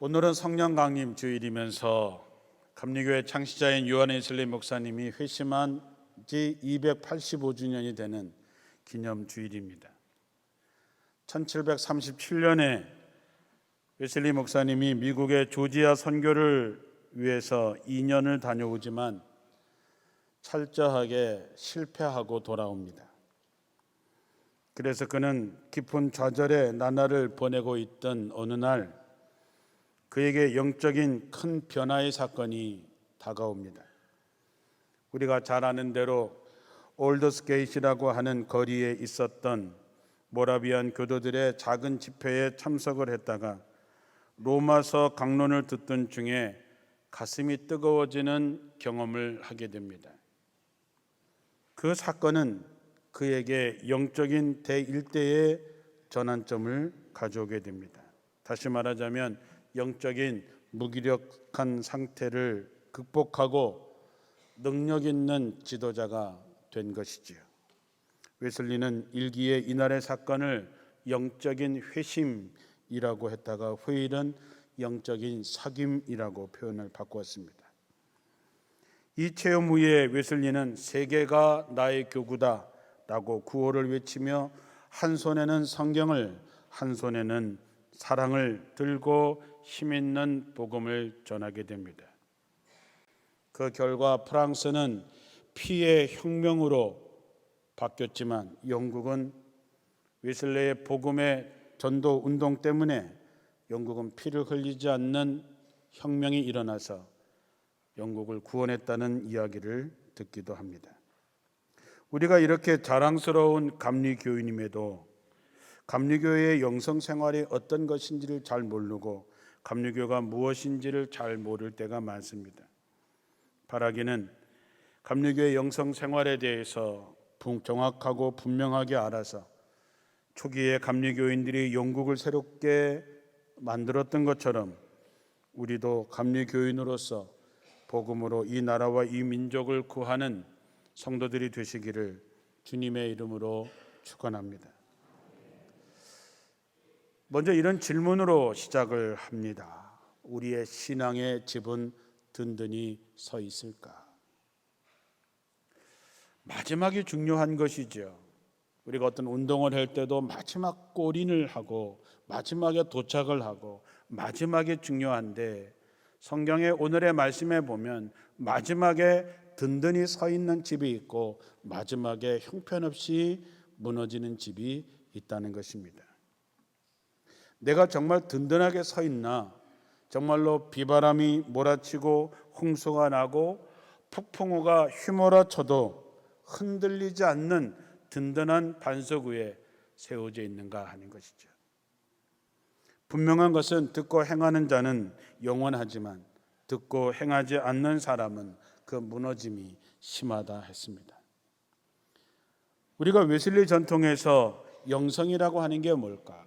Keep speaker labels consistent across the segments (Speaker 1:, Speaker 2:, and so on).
Speaker 1: 오늘은 성령 강림 주일이면서 감리교회 창시자인 요한 웨슬리 목사님이 회심한 지 285주년이 되는 기념 주일입니다. 1737년에 웨슬리 목사님이 미국의 조지아 선교를 위해서 2년을 다녀오지만 철저하게 실패하고 돌아옵니다. 그래서 그는 깊은 좌절의 나날을 보내고 있던 어느 날 그에게 영적인 큰 변화의 사건이 다가옵니다. 우리가 잘 아는 대로 올더스게이트라고 하는 거리에 있었던 모라비안 교도들의 작은 집회에 참석을 했다가 로마서 강론을 듣던 중에 가슴이 뜨거워지는 경험을 하게 됩니다. 그 사건은 그에게 영적인 대일대의 전환점을 가져오게 됩니다. 다시 말하자면 영적인 무기력한 상태를 극복하고 능력 있는 지도자가 된 것이지요. 웨슬리는 일기에 이날의 사건을 영적인 회심이라고 했다가 후일은 영적인 사귐이라고 표현을 바꾸었습니다. 이 체험 후에 웨슬리는 세계가 나의 교구다 라고 구호를 외치며 한 손에는 성경을 한 손에는 사랑을 들고 힘있는 복음을 전하게 됩니다. 그 결과 프랑스는 피의 혁명으로 바뀌었지만 영국은 웨슬리의 복음의 전도 운동 때문에 영국은 피를 흘리지 않는 혁명이 일어나서 영국을 구원했다는 이야기를 듣기도 합니다. 우리가 이렇게 자랑스러운 감리교인임에도 감리교회의 영성생활이 어떤 것인지를 잘 모르고 감리교가 무엇인지를 잘 모를 때가 많습니다. 바라기는 감리교의 영성생활에 대해서 정확하고 분명하게 알아서 초기에 감리교인들이 영국을 새롭게 만들었던 것처럼 우리도 감리교인으로서 복음으로 이 나라와 이 민족을 구하는 성도들이 되시기를 주님의 이름으로 축원합니다. 먼저 이런 질문으로 시작을 합니다. 우리의 신앙의 집은 든든히 서 있을까? 마지막이 중요한 것이죠. 우리가 어떤 운동을 할 때도 마지막 골인을 하고 마지막에 도착을 하고 마지막이 중요한데 성경의 오늘의 말씀에 보면 마지막에 든든히 서 있는 집이 있고 마지막에 형편없이 무너지는 집이 있다는 것입니다. 내가 정말 든든하게 서 있나? 정말로 비바람이 몰아치고 홍수가 나고 폭풍우가 휘몰아쳐도 흔들리지 않는 든든한 반석 위에 세워져 있는가 하는 것이죠. 분명한 것은 듣고 행하는 자는 영원하지만 듣고 행하지 않는 사람은 그 무너짐이 심하다 했습니다. 우리가 웨슬리 전통에서 영성이라고 하는 게 뭘까?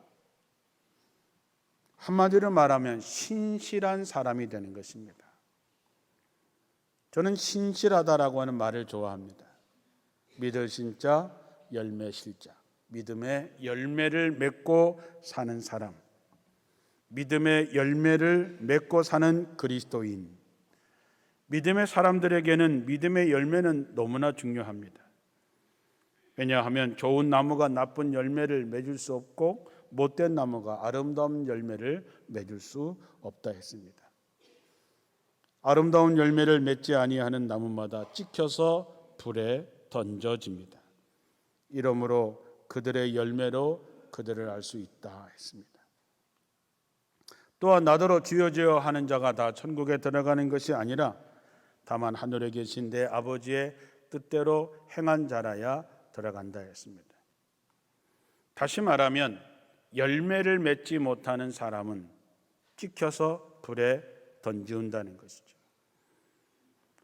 Speaker 1: 한마디로 말하면 신실한 사람이 되는 것입니다. 저는 신실하다라고 하는 말을 좋아합니다. 믿을 신자, 열매 실자. 믿음의 열매를 맺고 사는 사람. 믿음의 열매를 맺고 사는 그리스도인. 믿음의 사람들에게는 믿음의 열매는 너무나 중요합니다. 왜냐하면 좋은 나무가 나쁜 열매를 맺을 수 없고 못된 나무가 아름다운 열매를 맺을 수 없다 했습니다. 아름다운 열매를 맺지 아니하는 나무마다 찍혀서 불에 던져집니다. 이러므로 그들의 열매로 그들을 알 수 있다 했습니다. 또한 나더러 주여 주여 하는 자가 다 천국에 들어가는 것이 아니라 다만 하늘에 계신 내 아버지의 뜻대로 행한 자라야 들어간다 했습니다. 다시 말하면 열매를 맺지 못하는 사람은 찍혀서 불에 던지운다는 것이죠.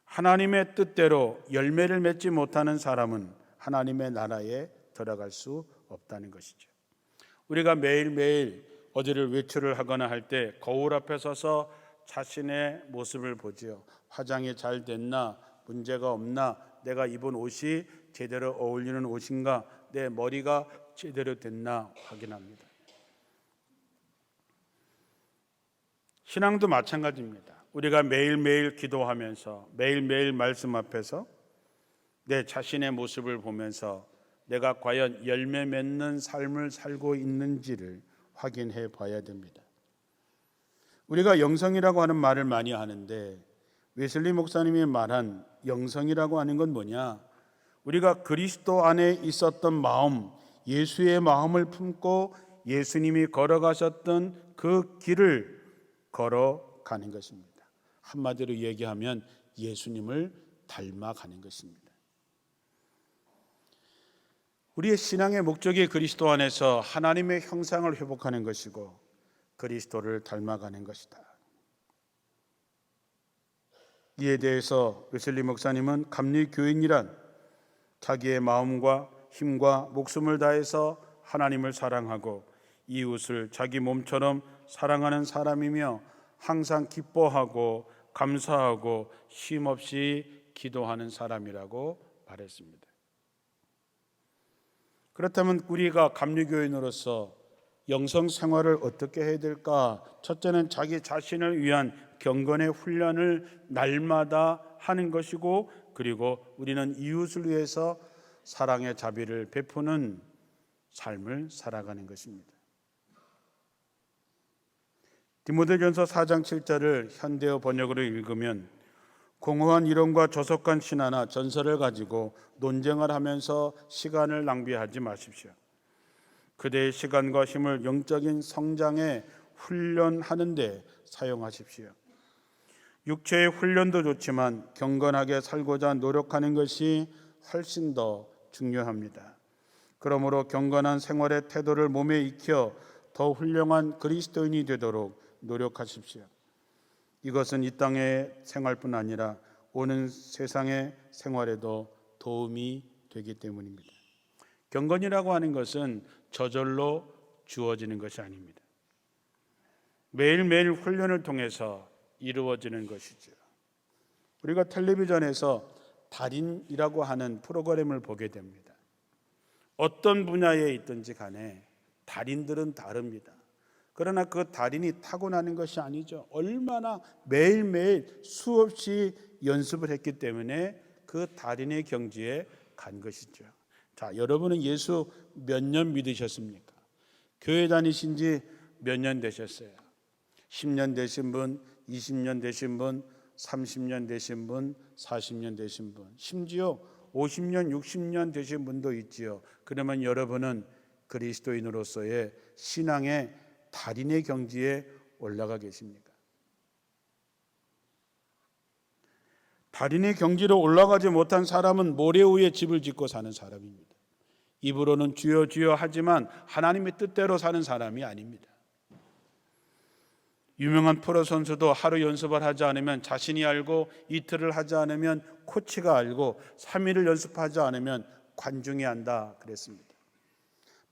Speaker 1: 하나님의 뜻대로 열매를 맺지 못하는 사람은 하나님의 나라에 들어갈 수 없다는 것이죠. 우리가 매일매일 어디를 외출을 하거나 할 때 거울 앞에 서서 자신의 모습을 보지요. 화장이 잘 됐나? 문제가 없나? 내가 입은 옷이 제대로 어울리는 옷인가? 내 머리가 제대로 됐나? 확인합니다. 신앙도 마찬가지입니다. 우리가 매일매일 기도하면서 매일매일 말씀 앞에서 내 자신의 모습을 보면서 내가 과연 열매 맺는 삶을 살고 있는지를 확인해 봐야 됩니다. 우리가 영성이라고 하는 말을 많이 하는데 웨슬리 목사님이 말한 영성이라고 하는 건 뭐냐? 우리가 그리스도 안에 있었던 마음, 예수의 마음을 품고 예수님이 걸어가셨던 그 길을 걸어가는 것입니다. 한마디로 얘기하면 예수님을 닮아가는 것입니다. 우리의 신앙의 목적이 그리스도 안에서 하나님의 형상을 회복하는 것이고 그리스도를 닮아가는 것이다. 이에 대해서 웨슬리 목사님은 감리교인이란 자기의 마음과 힘과 목숨을 다해서 하나님을 사랑하고 이웃을 자기 몸처럼 사랑하는 사람이며 항상 기뻐하고 감사하고 쉼없이 기도하는 사람이라고 말했습니다. 그렇다면 우리가 감리교인으로서 영성 생활을 어떻게 해야 될까? 첫째는 자기 자신을 위한 경건의 훈련을 날마다 하는 것이고, 그리고 우리는 이웃을 위해서 사랑의 자비를 베푸는 삶을 살아가는 것입니다. 디모데전서 4장 7절을 현대어 번역으로 읽으면 공허한 이론과 조속한 신화나 전설을 가지고 논쟁을 하면서 시간을 낭비하지 마십시오. 그대의 시간과 힘을 영적인 성장에 훈련하는 데 사용하십시오. 육체의 훈련도 좋지만 경건하게 살고자 노력하는 것이 훨씬 더 중요합니다. 그러므로 경건한 생활의 태도를 몸에 익혀 더 훌륭한 그리스도인이 되도록 노력하십시오. 이것은 이 땅의 생활뿐 아니라 오는 세상의 생활에도 도움이 되기 때문입니다. 경건이라고 하는 것은 저절로 주어지는 것이 아닙니다. 매일매일 훈련을 통해서 이루어지는 것이죠. 우리가 텔레비전에서 달인이라고 하는 프로그램을 보게 됩니다. 어떤 분야에 있든지 간에 달인들은 다릅니다. 그러나 그 달인이 타고나는 것이 아니죠. 얼마나 매일매일 수없이 연습을 했기 때문에 그 달인의 경지에 간 것이죠. 자, 여러분은 예수 몇 년 믿으셨습니까? 교회 다니신 지 몇 년 되셨어요? 10년 되신 분, 20년 되신 분, 30년 되신 분, 40년 되신 분, 심지어 50년, 60년 되신 분도 있지요. 그러면 여러분은 그리스도인으로서의 신앙의 달인의 경지에 올라가 계십니까? 달인의 경지로 올라가지 못한 사람은 모래 위에 집을 짓고 사는 사람입니다. 입으로는 주여 주여 하지만 하나님의 뜻대로 사는 사람이 아닙니다. 유명한 프로 선수도 하루 연습을 하지 않으면 자신이 알고, 이틀을 하지 않으면 코치가 알고, 3일을 연습하지 않으면 관중이 안다 그랬습니다.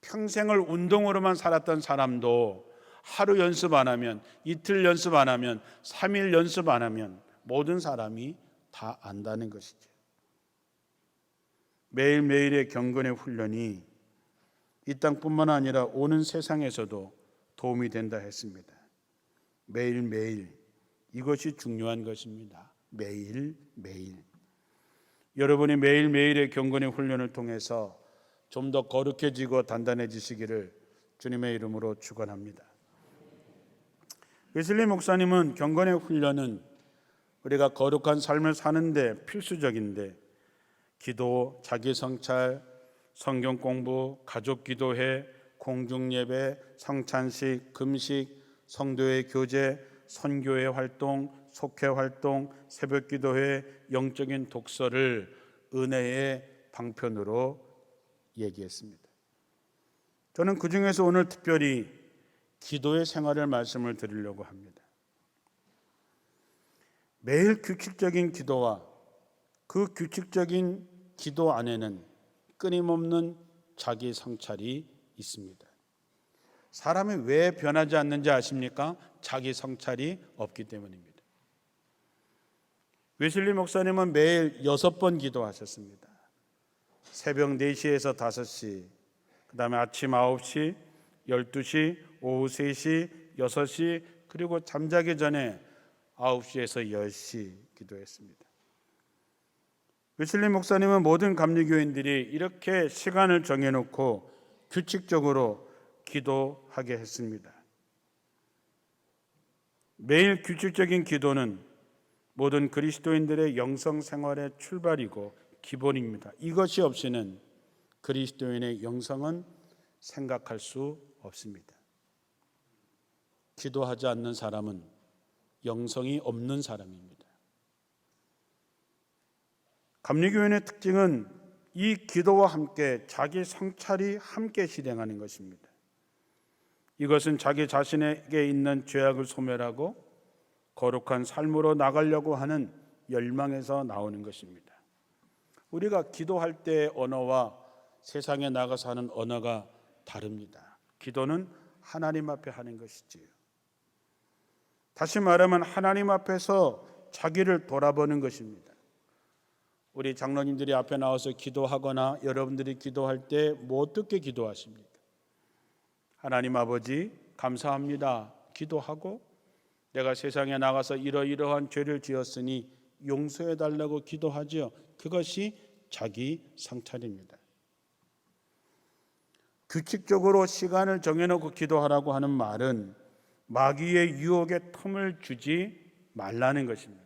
Speaker 1: 평생을 운동으로만 살았던 사람도 하루 연습 안 하면, 이틀 연습 안 하면, 3일 연습 안 하면 모든 사람이 다 안다는 것이죠. 매일매일의 경건의 훈련이 이 땅뿐만 아니라 오는 세상에서도 도움이 된다 했습니다. 매일매일, 이것이 중요한 것입니다. 매일매일. 여러분이 매일매일의 경건의 훈련을 통해서 좀 더 거룩해지고 단단해지시기를 주님의 이름으로 축원합니다. 웨슬리 목사님은 경건의 훈련은 우리가 거룩한 삶을 사는데 필수적인데, 기도, 자기 성찰, 성경 공부, 가족 기도회, 공중 예배, 성찬식, 금식, 성도의 교제, 선교의 활동, 속회 활동, 새벽 기도회, 영적인 독서를 은혜의 방편으로 얘기했습니다. 저는 그 중에서 오늘 특별히 기도의 생활을 말씀을 드리려고 합니다. 매일 규칙적인 기도와 그 규칙적인 기도 안에는 끊임없는 자기 성찰이 있습니다. 사람이 왜 변하지 않는지 아십니까? 자기 성찰이 없기 때문입니다. 웨슬리 목사님은 매일 6번 기도하셨습니다. 새벽 4시에서 5시, 그 다음에 아침 9시, 12시, 오후 3시, 6시, 그리고 잠자기 전에 9시에서 10시 기도했습니다. 웨슬리 목사님은 모든 감리교인들이 이렇게 시간을 정해놓고 규칙적으로 기도하게 했습니다. 매일 규칙적인 기도는 모든 그리스도인들의 영성 생활의 출발이고 기본입니다. 이것이 없이는 그리스도인의 영성은 생각할 수 없습니다. 기도하지 않는 사람은 영성이 없는 사람입니다. 감리교인의 특징은 이 기도와 함께 자기 성찰이 함께 실행하는 것입니다. 이것은 자기 자신에게 있는 죄악을 소멸하고 거룩한 삶으로 나가려고 하는 열망에서 나오는 것입니다. 우리가 기도할 때의 언어와 세상에 나가서 하는 언어가 다릅니다. 기도는 하나님 앞에 하는 것이지요. 다시 말하면 하나님 앞에서 자기를 돌아보는 것입니다. 우리 장로님들이 앞에 나와서 기도하거나 여러분들이 기도할 때 뭐 어떻게 기도하십니까? 하나님 아버지 감사합니다. 기도하고 내가 세상에 나가서 이러이러한 죄를 지었으니 용서해 달라고 기도하지요. 그것이 자기 성찰입니다. 규칙적으로 시간을 정해놓고 기도하라고 하는 말은 마귀의 유혹에 틈을 주지 말라는 것입니다.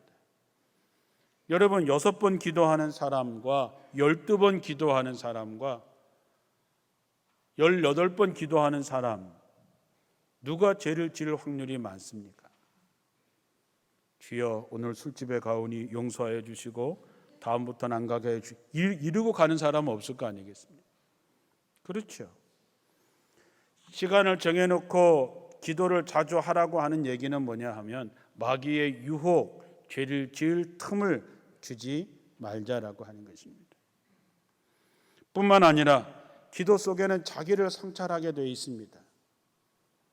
Speaker 1: 여러분 6번 기도하는 사람과 12번 기도하는 사람과 18번 기도하는 사람 누가 죄를 지을 확률이 많습니까? 주여 오늘 술집에 가오니 용서해 주시고 다음부터는 안 가게 해주시고 이러고 가는 사람은 없을 거 아니겠습니까? 그렇죠. 시간을 정해놓고 기도를 자주 하라고 하는 얘기는 뭐냐 하면 마귀의 유혹, 죄를 지을 틈을 주지 말자라고 하는 것입니다. 뿐만 아니라 기도 속에는 자기를 성찰하게 되어 있습니다.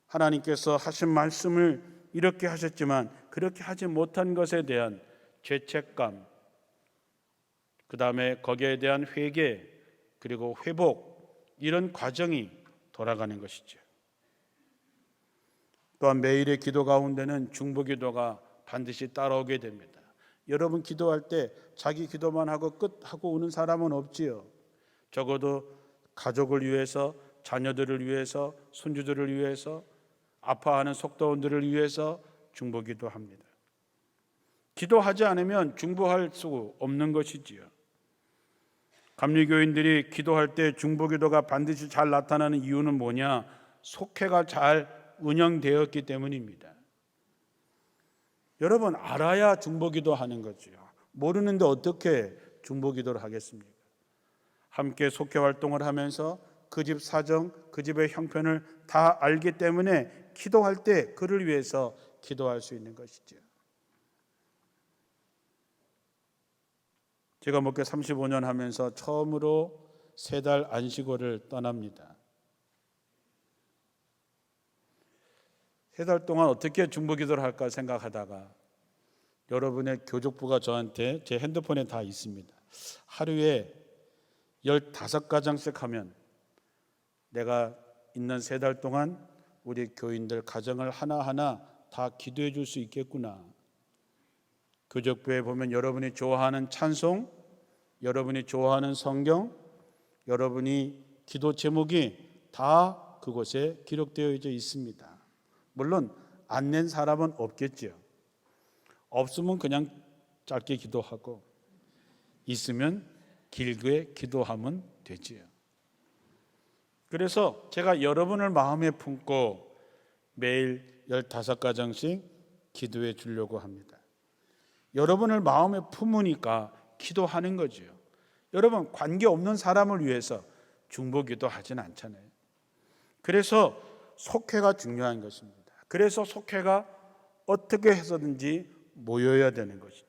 Speaker 1: 하나님께서 하신 말씀을 이렇게 하셨지만 그렇게 하지 못한 것에 대한 죄책감, 그 다음에 거기에 대한 회개 그리고 회복, 이런 과정이 돌아가는 것이죠. 또한 매일의 기도 가운데는 중보기도가 반드시 따라오게 됩니다. 여러분 기도할 때 자기 기도만 하고 끝하고 오는 사람은 없지요. 적어도 가족을 위해서, 자녀들을 위해서, 손주들을 위해서, 아파하는 속도원들을 위해서 중보기도합니다. 기도하지 않으면 중보할 수 없는 것이지요. 감리교인들이 기도할 때 중보기도가 반드시 잘 나타나는 이유는 뭐냐? 속회가 잘 운영되었기 때문입니다. 여러분 알아야 중보기도 하는 거죠. 모르는데 어떻게 중보기도를 하겠습니까? 함께 속회 활동을 하면서 그 집 사정, 그 집의 형편을 다 알기 때문에 기도할 때 그를 위해서 기도할 수 있는 것이죠. 제가 목회 35년 하면서 처음으로 3달 안식월을 떠납니다. 3달 동안 어떻게 중보기도를 할까 생각하다가 여러분의 교족부가 저한테 제 핸드폰에 다 있습니다. 하루에 15가정씩 하면 내가 있는 3달 동안 우리 교인들 가정을 하나하나 다 기도해 줄 수 있겠구나. 교족부에 보면 여러분이 좋아하는 찬송, 여러분이 좋아하는 성경, 여러분이 기도 제목이 다 그곳에 기록되어 있습니다. 물론 안 낸 사람은 없겠죠. 없으면 그냥 짧게 기도하고 있으면 길게 기도하면 되지요. 그래서 제가 여러분을 마음에 품고 매일 15가정씩 기도해 주려고 합니다. 여러분을 마음에 품으니까 기도하는 거죠. 여러분 관계없는 사람을 위해서 중보기도 하진 않잖아요. 그래서 속회가 중요한 것입니다. 그래서 속회가 어떻게 해서든지 모여야 되는 것이죠.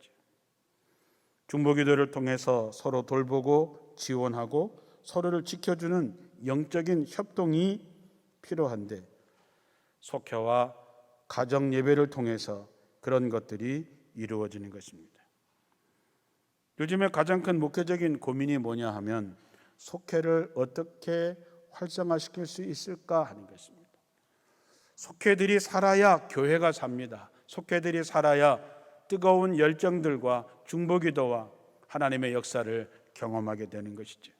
Speaker 1: 중보기도를 통해서 서로 돌보고 지원하고 서로를 지켜주는 영적인 협동이 필요한데 속회와 가정 예배를 통해서 그런 것들이 이루어지는 것입니다. 요즘에 가장 큰 목회적인 고민이 뭐냐 하면 속회를 어떻게 활성화시킬 수 있을까 하는 것입니다. 속회들이 살아야 교회가 삽니다. 속회들이 살아야 뜨거운 열정들과 중보기도와 하나님의 역사를 경험하게 되는 것이죠.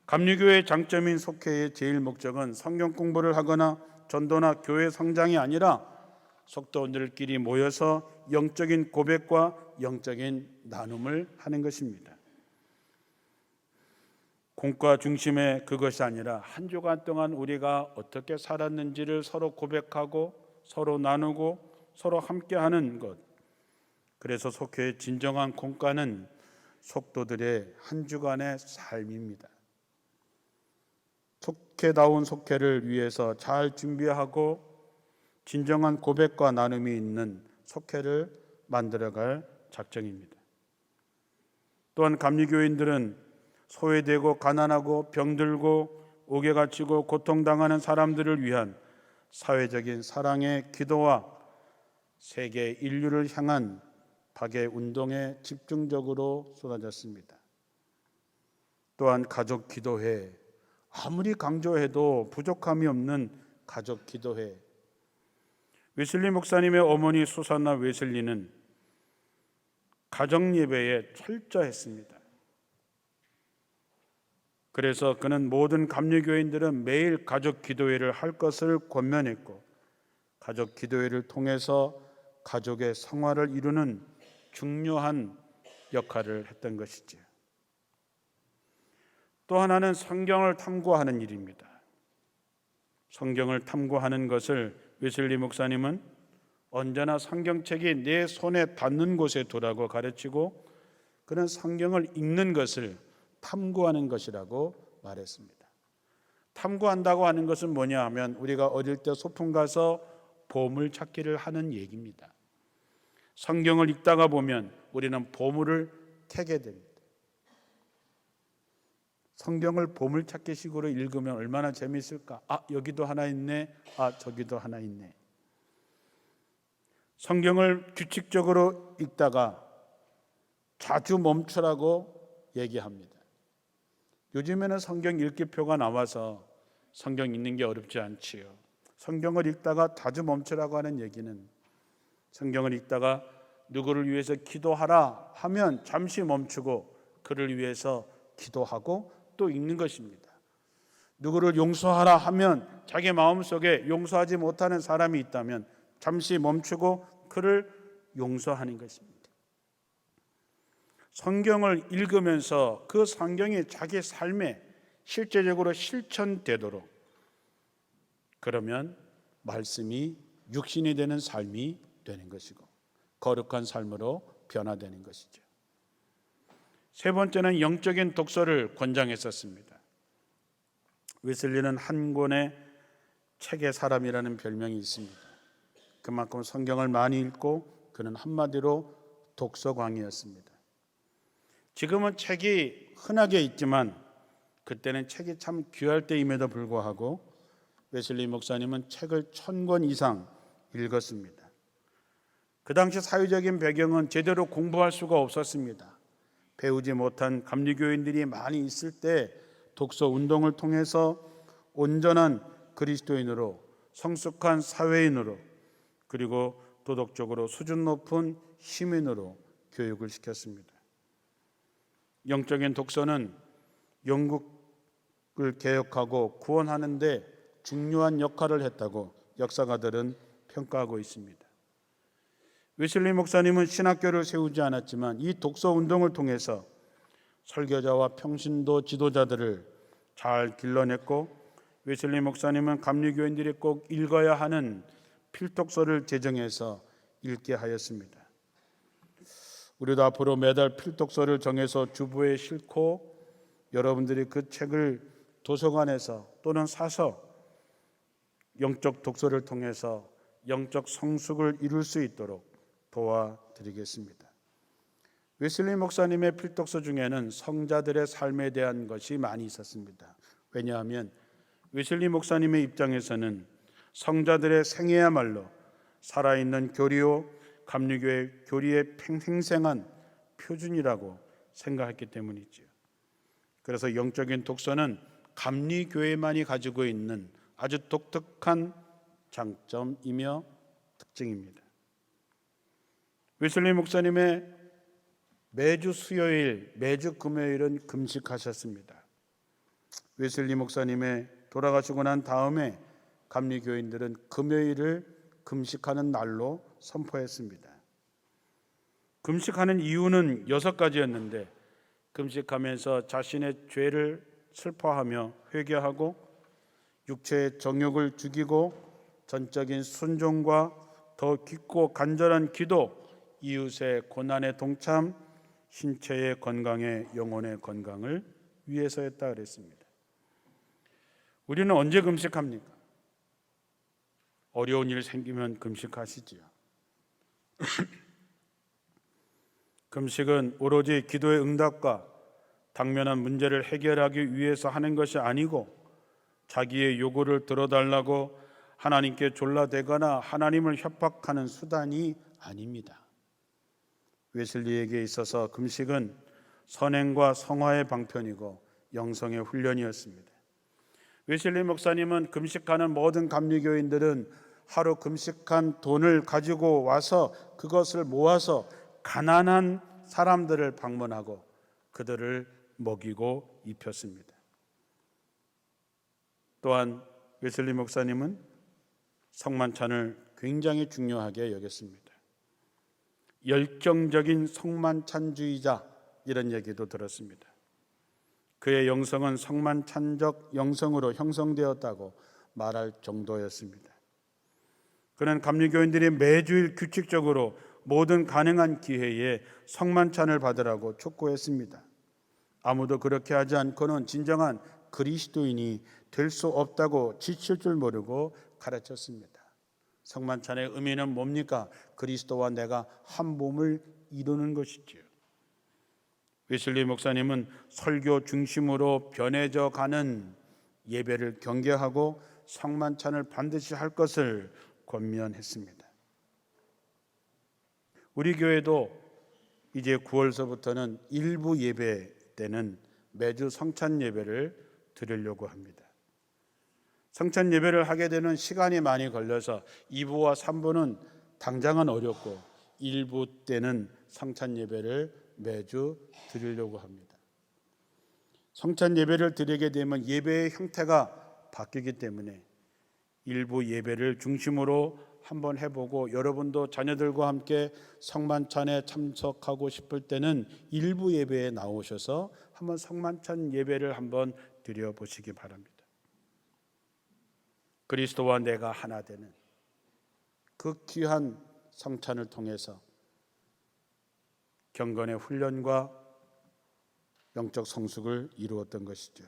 Speaker 1: 감리교회의 장점인 속회의 제일 목적은 성경 공부를 하거나 전도나 교회 성장이 아니라 속도원들끼리 모여서 영적인 고백과 영적인 나눔을 하는 것입니다. 공과 중심의 그것이 아니라 한 주간 동안 우리가 어떻게 살았는지를 서로 고백하고 서로 나누고 서로 함께하는 것. 그래서 속회의 진정한 공과는 속도들의 한 주간의 삶입니다. 속회다운 속회를 위해서 잘 준비하고 진정한 고백과 나눔이 있는 속회를 만들어갈 작정입니다. 또한 감리교인들은 소외되고 가난하고 병들고 옥에 갇히고 고통당하는 사람들을 위한 사회적인 사랑의 기도와 세계 인류를 향한 박애 운동에 집중적으로 쏟아졌습니다. 또한 가족 기도회, 아무리 강조해도 부족함이 없는 가족 기도회. 웨슬리 목사님의 어머니 수산나 웨슬리는 가정 예배에 철저했습니다. 그래서 그는 모든 감리교인들은 매일 가족 기도회를 할 것을 권면했고, 가족 기도회를 통해서 가족의 성화를 이루는 중요한 역할을 했던 것이지요. 또 하나는 성경을 탐구하는 일입니다. 성경을 탐구하는 것을 웨슬리 목사님은 언제나 성경책이 내 손에 닿는 곳에 두라고 가르치고, 그는 성경을 읽는 것을 탐구하는 것이라고 말했습니다. 탐구한다고 하는 것은 뭐냐 하면 우리가 어릴 때 소풍 가서 보물 찾기를 하는 얘기입니다. 성경을 읽다가 보면 우리는 보물을 캐게 됩니다. 성경을 보물찾기식으로 읽으면 얼마나 재미있을까? 여기도 하나 있네. 저기도 하나 있네. 성경을 규칙적으로 읽다가 자주 멈추라고 얘기합니다. 요즘에는 성경 읽기표가 나와서 성경 읽는 게 어렵지 않지요. 성경을 읽다가 자주 멈추라고 하는 얘기는 성경을 읽다가 누구를 위해서 기도하라 하면 잠시 멈추고 그를 위해서 기도하고 또 읽는 것입니다. 누구를 용서하라 하면 자기 마음속에 용서하지 못하는 사람이 있다면 잠시 멈추고 그를 용서하는 것입니다. 성경을 읽으면서 그 성경이 자기 삶에 실제적으로 실천되도록, 그러면 말씀이 육신이 되는 삶이 되는 것이고 거룩한 삶으로 변화되는 것이죠. 세 번째는 영적인 독서를 권장했었습니다. 웨슬리는 한 권의 책의 사람이라는 별명이 있습니다. 그만큼 성경을 많이 읽고 그는 한마디로 독서광이었습니다. 지금은 책이 흔하게 있지만 그때는 책이 참 귀할 때임에도 불구하고 웨슬리 목사님은 책을 1000권 이상 읽었습니다. 그 당시 사회적인 배경은 제대로 공부할 수가 없었습니다. 배우지 못한 감리교인들이 많이 있을 때 독서 운동을 통해서 온전한 그리스도인으로, 성숙한 사회인으로, 그리고 도덕적으로 수준 높은 시민으로 교육을 시켰습니다. 영적인 독서는 영국을 개혁하고 구원하는 데 중요한 역할을 했다고 역사가들은 평가하고 있습니다. 웨슬리 목사님은 신학교를 세우지 않았지만 이 독서 운동을 통해서 설교자와 평신도 지도자들을 잘 길러냈고, 웨슬리 목사님은 감리교인들이 꼭 읽어야 하는 필독서를 제정해서 읽게 하였습니다. 우리도 앞으로 매달 필독서를 정해서 주보에 싣고 여러분들이 그 책을 도서관에서 또는 사서 영적 독서를 통해서 영적 성숙을 이룰 수 있도록 도와드리겠습니다. 웨슬리 목사님의 필독서 중에는 성자들의 삶에 대한 것이 많이 있었습니다. 왜냐하면 웨슬리 목사님의 입장에서는 성자들의 생애야말로 살아있는 교리요 감리교의 교리의 생생한 표준이라고 생각했기 때문이죠. 그래서 영적인 독서는 감리교회만이 가지고 있는 아주 독특한 장점이며 특징입니다. 웨슬리 목사님의 매주 수요일, 매주 금요일은 금식하셨습니다. 웨슬리 목사님의 돌아가시고 난 다음에 감리교인들은 금요일을 금식하는 날로 선포했습니다. 금식하는 이유는 6가지였는데 금식하면서 자신의 죄를 슬퍼하며 회개하고 육체의 정욕을 죽이고 전적인 순종과 더 깊고 간절한 기도, 이웃의 고난에 동참, 신체의 건강에 영혼의 건강을 위해서였다 그랬습니다. 우리는 언제 금식합니까? 어려운 일 생기면 금식하시지요. 금식은 오로지 기도의 응답과 당면한 문제를 해결하기 위해서 하는 것이 아니고 자기의 요구를 들어달라고 하나님께 졸라대거나 하나님을 협박하는 수단이 아닙니다. 웨슬리에게 있어서 금식은 선행과 성화의 방편이고 영성의 훈련이었습니다. 웨슬리 목사님은 금식하는 모든 감리교인들은 하루 금식한 돈을 가지고 와서 그것을 모아서 가난한 사람들을 방문하고 그들을 먹이고 입혔습니다. 또한 웨슬리 목사님은 성만찬을 굉장히 중요하게 여겼습니다. 열정적인 성만찬주의자, 이런 얘기도 들었습니다. 그의 영성은 성만찬적 영성으로 형성되었다고 말할 정도였습니다. 그는 감리교인들이 매주일 규칙적으로 모든 가능한 기회에 성만찬을 받으라고 촉구했습니다. 아무도 그렇게 하지 않고는 진정한 그리스도인이 될 수 없다고 지칠 줄 모르고 가르쳤습니다. 성만찬의 의미는 뭡니까? 그리스도와 내가 한 몸을 이루는 것이지요. 웨슬리 목사님은 설교 중심으로 변해져 가는 예배를 경계하고 성만찬을 반드시 할 것을 권면했습니다. 우리 교회도 이제 9월서부터는 일부 예배 때는 매주 성찬 예배를 드리려고 합니다. 성찬 예배를 하게 되는 시간이 많이 걸려서 2부와 3부는 당장은 어렵고 1부 때는 성찬 예배를 매주 드리려고 합니다. 성찬 예배를 드리게 되면 예배의 형태가 바뀌기 때문에 일부 예배를 중심으로 한번 해보고 여러분도 자녀들과 함께 성만찬에 참석하고 싶을 때는 일부 예배에 나오셔서 한번 성만찬 예배를 한번 드려보시기 바랍니다. 그리스도와 내가 하나 되는 그 귀한 성찬을 통해서 경건의 훈련과 영적 성숙을 이루었던 것이죠.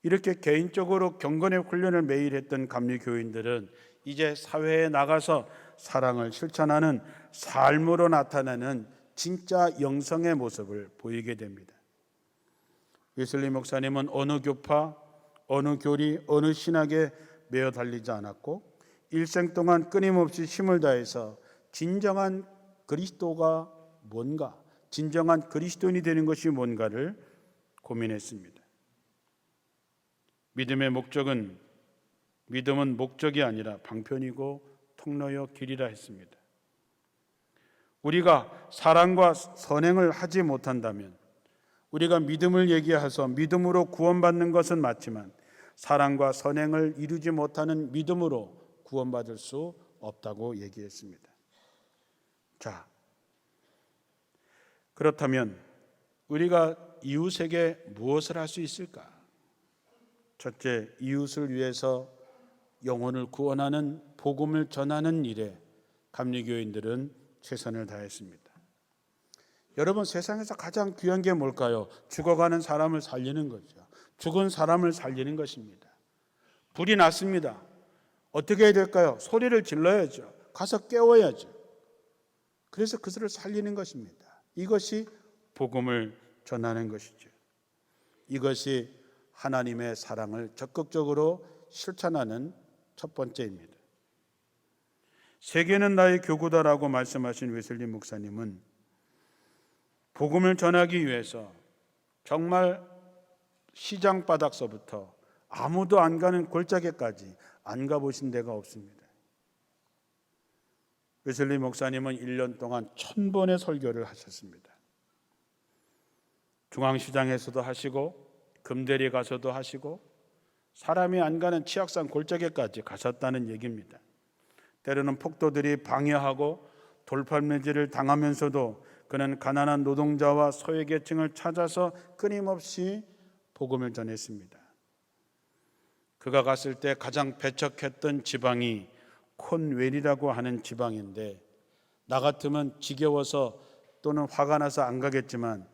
Speaker 1: 이렇게 개인적으로 경건의 훈련을 매일 했던 감리교인들은 이제 사회에 나가서 사랑을 실천하는 삶으로 나타나는 진짜 영성의 모습을 보이게 됩니다. 웨슬리 목사님은 어느 교파, 어느 교리, 어느 신학에 매어 달리지 않았고 일생 동안 끊임없이 힘을 다해서 진정한 그리스도가 뭔가, 진정한 그리스도인이 되는 것이 뭔가를 고민했습니다. 믿음은 목적이 아니라 방편이고 통로요 길이라 했습니다. 우리가 사랑과 선행을 하지 못한다면 우리가 믿음을 얘기해서 믿음으로 구원받는 것은 맞지만 사랑과 선행을 이루지 못하는 믿음으로 구원받을 수 없다고 얘기했습니다. 자, 그렇다면 우리가 이웃에게 무엇을 할 수 있을까? 첫째, 이웃을 위해서 영혼을 구원하는 복음을 전하는 일에 감리교인들은 최선을 다했습니다. 여러분, 세상에서 가장 귀한 게 뭘까요? 죽어가는 사람을 살리는 거죠. 죽은 사람을 살리는 것입니다. 불이 났습니다. 어떻게 해야 될까요? 소리를 질러야죠. 가서 깨워야죠. 그래서 그들을 살리는 것입니다. 이것이 복음을 전하는 것이죠. 이것이 하나님의 사랑을 적극적으로 실천하는 첫 번째입니다. 세계는 나의 교구다라고 말씀하신 웨슬리 목사님은 복음을 전하기 위해서 정말 시장 바닥서부터 아무도 안 가는 골짜기까지 안 가보신 데가 없습니다. 웨슬리 목사님은 1년 동안 1000번의 설교를 하셨습니다. 중앙시장에서도 하시고 금대리 가서도 하시고 사람이 안 가는 치악산 골짜기까지 가셨다는 얘기입니다. 때로는 폭도들이 방해하고 돌팔매질을 당하면서도 그는 가난한 노동자와 소외계층을 찾아서 끊임없이 복음을 전했습니다. 그가 갔을 때 가장 배척했던 지방이 콘웰이라고 하는 지방인데, 나 같으면 지겨워서 또는 화가 나서 안 가겠지만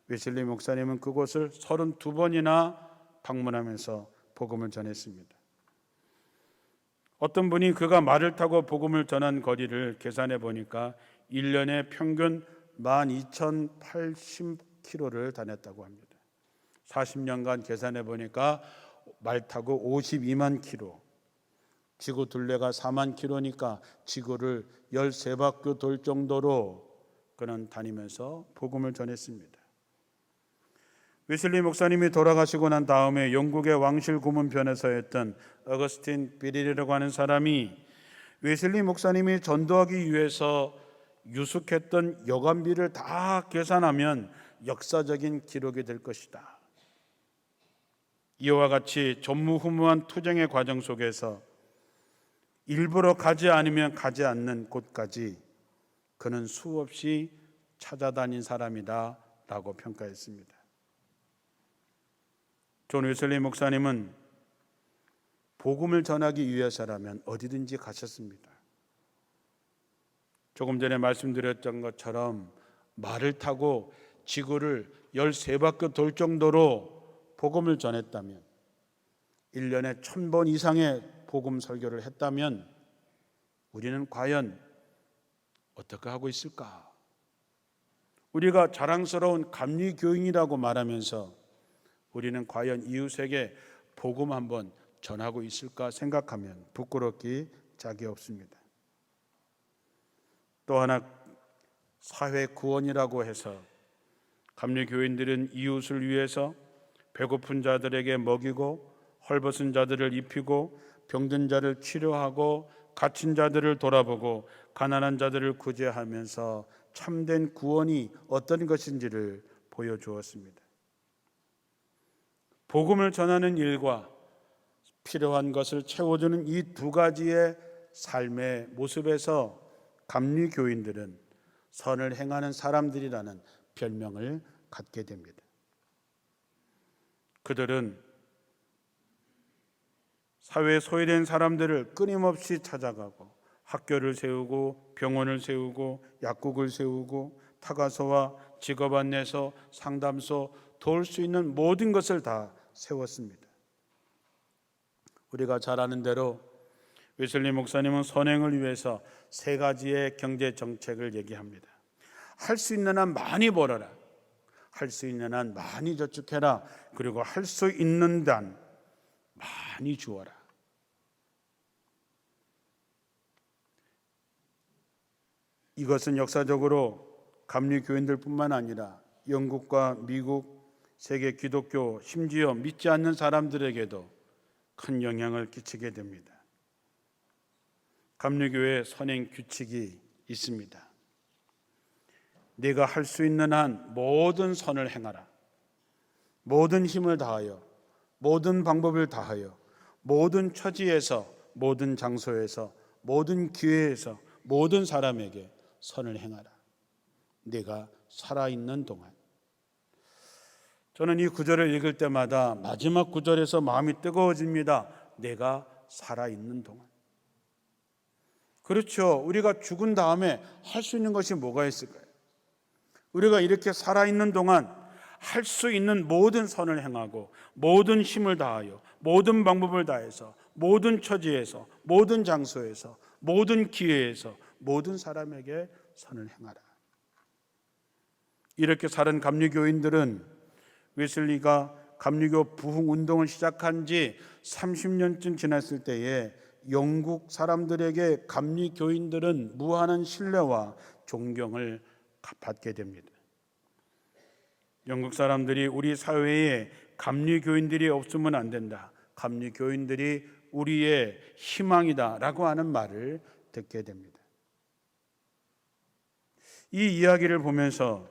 Speaker 1: 웨슬리 목사님은 그곳을 32번이나 방문하면서 복음을 전했습니다. 어떤 분이 그가 말을 타고 복음을 전한 거리를 계산해 보니까 1년에 평균 12,080km를 다녔다고 합니다. 40년간 계산해 보니까 말 타고 52만 km, 지구 둘레가 4만 km니까 지구를 13바퀴 돌 정도로 그는 다니면서 복음을 전했습니다. 웨슬리 목사님이 돌아가시고 난 다음에 영국의 왕실 고문변에서 했던 어거스틴 비릴이라고 하는 사람이 웨슬리 목사님이 전도하기 위해서 유숙했던 여관비를 다 계산하면 역사적인 기록이 될 것이다. 이와 같이 전무후무한 투쟁의 과정 속에서 일부러 가지 않으면 가지 않는 곳까지 그는 수없이 찾아다닌 사람이다 라고 평가했습니다. 존 웨슬리 목사님은 복음을 전하기 위해서라면 어디든지 가셨습니다. 조금 전에 말씀드렸던 것처럼 말을 타고 지구를 13바퀴 돌 정도로 복음을 전했다면, 1년에 1000번 이상의 복음 설교를 했다면 우리는 과연 어떻게 하고 있을까? 우리가 자랑스러운 감리교인이라고 말하면서 우리는 과연 이웃에게 복음 한번 전하고 있을까 생각하면 부끄럽기 짝이 없습니다. 또 하나, 사회 구원이라고 해서 감리교인들은 이웃을 위해서 배고픈 자들에게 먹이고 헐벗은 자들을 입히고 병든 자를 치료하고 갇힌 자들을 돌아보고 가난한 자들을 구제하면서 참된 구원이 어떤 것인지를 보여주었습니다. 복음을 전하는 일과 필요한 것을 채워주는 이 두 가지의 삶의 모습에서 감리교인들은 선을 행하는 사람들이라는 별명을 갖게 됩니다. 그들은 사회에 소외된 사람들을 끊임없이 찾아가고 학교를 세우고 병원을 세우고 약국을 세우고 타가소와 직업 안내소, 상담소, 도울 수 있는 모든 것을 다 세웠습니다. 우리가 잘 아는 대로 웨슬리 목사님은 선행을 위해서 3가지의 경제 정책을 얘기합니다. 할 수 있는 한 많이 벌어라, 할 수 있는 한 많이 저축해라, 그리고 할 수 있는 한 많이 주어라. 이것은 역사적으로 감리교인들뿐만 아니라 영국과 미국, 세계 기독교, 심지어 믿지 않는 사람들에게도 큰 영향을 끼치게 됩니다. 감리교의 선행 규칙이 있습니다. 네가 할 수 있는 한 모든 선을 행하라. 모든 힘을 다하여, 모든 방법을 다하여, 모든 처지에서, 모든 장소에서, 모든 기회에서, 모든 사람에게 선을 행하라. 네가 살아있는 동안. 저는 이 구절을 읽을 때마다 마지막 구절에서 마음이 뜨거워집니다. 내가 살아있는 동안. 그렇죠. 우리가 죽은 다음에 할 수 있는 것이 뭐가 있을까요? 우리가 이렇게 살아있는 동안 할 수 있는 모든 선을 행하고 모든 힘을 다하여 모든 방법을 다해서 모든 처지에서 모든 장소에서 모든 기회에서 모든 사람에게 선을 행하라. 이렇게 사는 감리교인들은 웨슬리가 감리교 부흥 운동을 시작한 지 30년쯤 지났을 때에 영국 사람들에게 감리교인들은 무한한 신뢰와 존경을 받게 됩니다. 영국 사람들이 우리 사회에 감리교인들이 없으면 안 된다, 감리 교인들이 우리의 희망이다라고 하는 말을 듣게 됩니다. 이 이야기를 보면서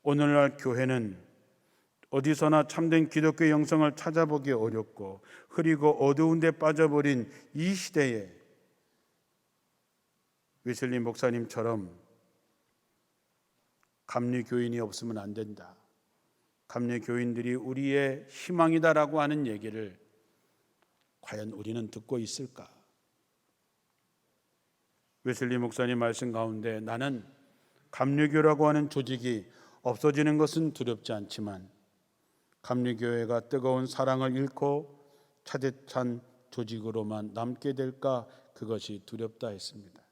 Speaker 1: 오늘날 교회는 어디서나 참된 기독교 영성을 찾아보기 어렵고 흐리고 어두운 데 빠져버린 이 시대에 웨슬리 목사님처럼 감리 교인이 없으면 안 된다, 감리 교인들이 우리의 희망이다라고 하는 얘기를 과연 우리는 듣고 있을까? 웨슬리 목사님 말씀 가운데 나는 감리교라고 하는 조직이 없어지는 것은 두렵지 않지만 감리교회가 뜨거운 사랑을 잃고 차디찬 조직으로만 남게 될까, 그것이 두렵다 했습니다.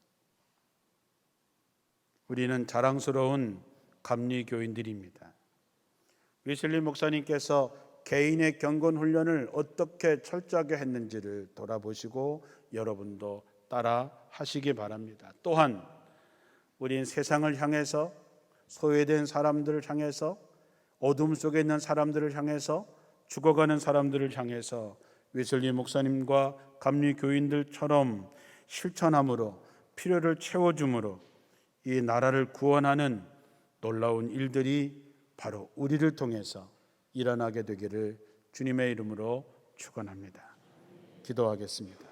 Speaker 1: 우리는 자랑스러운 감리교인들입니다. 웨슬리 목사님께서 개인의 경건 훈련을 어떻게 철저하게 했는지를 돌아보시고 여러분도 따라 하시기 바랍니다. 또한 우린 세상을 향해서, 소외된 사람들을 향해서, 어둠 속에 있는 사람들을 향해서, 죽어가는 사람들을 향해서 웨슬리 목사님과 감리 교인들처럼 실천함으로, 필요를 채워줌으로 이 나라를 구원하는 놀라운 일들이 바로 우리를 통해서 일어나게 되기를 주님의 이름으로 축원합니다. 기도하겠습니다.